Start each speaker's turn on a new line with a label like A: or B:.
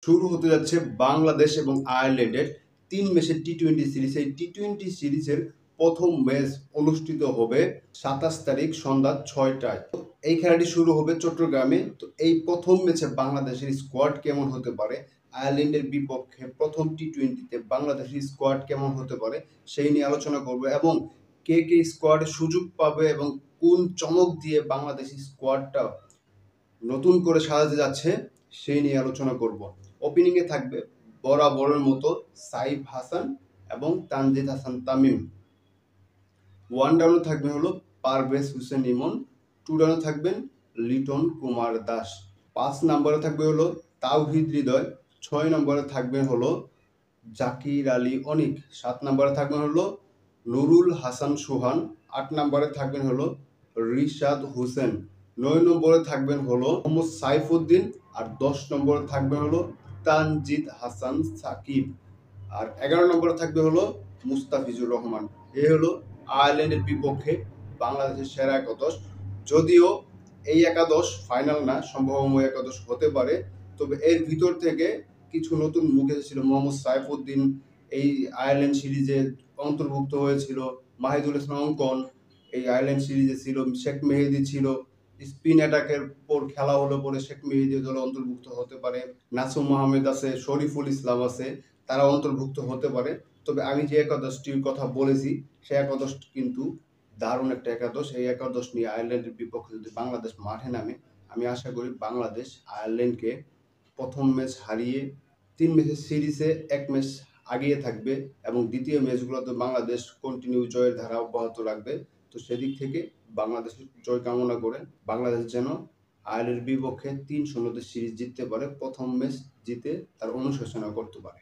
A: শুরু হতে যাচ্ছে বাংলাদেশ এবং আয়ারল্যান্ডের ৩ ম্যাচের টি-টোয়েন্টি সিরিজ। এই টি-টোয়েন্টি সিরিজের প্রথম ম্যাচ অনুষ্ঠিত হবে ২৭ তারিখ সন্ধ্যা ৬টায়। এই খেলাটি শুরু হবে চট্টগ্রামে। তো এই প্রথম ম্যাচে বাংলাদেশের স্কোয়াড কেমন হতে পারে, আয়ারল্যান্ডের বিপক্ষে প্রথম টি-টোয়েন্টিতে বাংলাদেশের স্কোয়াড কেমন হতে পারে সেই নিয়ে আলোচনা করবো, এবং কে কে স্কোয়াডে সুযোগ পাবে এবং কোন চমক দিয়ে বাংলাদেশি স্কোয়াডটা নতুন করে সাজাতে যাচ্ছে সেই নিয়ে আলোচনা করব। ওপেনিংয়ে থাকবে বরাবরের মতো সাইফ হাসান এবং তানজিদ হাসান তামিম। ওয়ান ডাউনে থাকবে হলো পারভেজ হোসেন ইমন। টু ডাউনে থাকবেন লিটন কুমার দাস। 5 নম্বরে থাকবে হলো তাওহিদ হৃদয়। 6 নম্বরে থাকবে হলো জাকির আলী অনিক। 7 নম্বরে থাকবেন হলো নুরুল হাসান সুহান। 8 নম্বরে থাকবেন হলো রিশাদ হোসেন। 9 নম্বরে থাকবেন হলো মোহাম্মদ সাইফুদ্দিন। আর 10 নম্বরে থাকবে হলো তানজিদ হাসান সাকিব। আর 11 নম্বরে থাকবে হলো মুস্তাফিজুর রহমান। এই হলো আয়ারল্যান্ডের বিপক্ষে বাংলাদেশের সেরা একাদশ। যদিও এই একাদশ ফাইনাল না, সম্ভাবনাময় একাদশ হতে পারে, তবে এর ভিতর থেকে কিছু নতুন মুখ এসেছিল। মোহাম্মদ সাইফুদ্দিন এই আয়ারল্যান্ড সিরিজে অন্তর্ভুক্ত হয়েছিল, মাহিদুল ইসলাম অঙ্কন এই আয়ারল্যান্ড সিরিজে ছিল, শেখ মেহেদী ছিল। স্পিন অ্যাটাকের পর খেলা হলো পরে শেখ মেহেদী দলে অন্তর্ভুক্ত হতে পারে, নাসুম আহমেদ আছে, শরীফুল ইসলাম আছে, তারা অন্তর্ভুক্ত হতে পারে। তবে আমি যে একাদশটির কথা বলেছি সেই একাদশটি কিন্তু দারুণ একটা একাদশ। এই একাদশ নিয়ে আয়ারল্যান্ডের বিপক্ষে যদি বাংলাদেশ মাঠে নামে, আমি আশা করি বাংলাদেশ আয়ারল্যান্ডকে প্রথম ম্যাচ হারিয়ে 3 ম্যাচের সিরিজে 1 ম্যাচ আগিয়ে থাকবে এবং দ্বিতীয় ম্যাচগুলোতে বাংলাদেশ কন্টিনিউ জয়ের ধারা অব্যাহত রাখবে। তো সেদিক থেকে বাংলাদেশের জয় কামনা করে বাংলাদেশ যেন আয়ারল্যান্ডের বিপক্ষে 3-0 সিরিজ জিততে পারে, প্রথম ম্যাচ জিতে তার অনুশোচনা করতে পারে।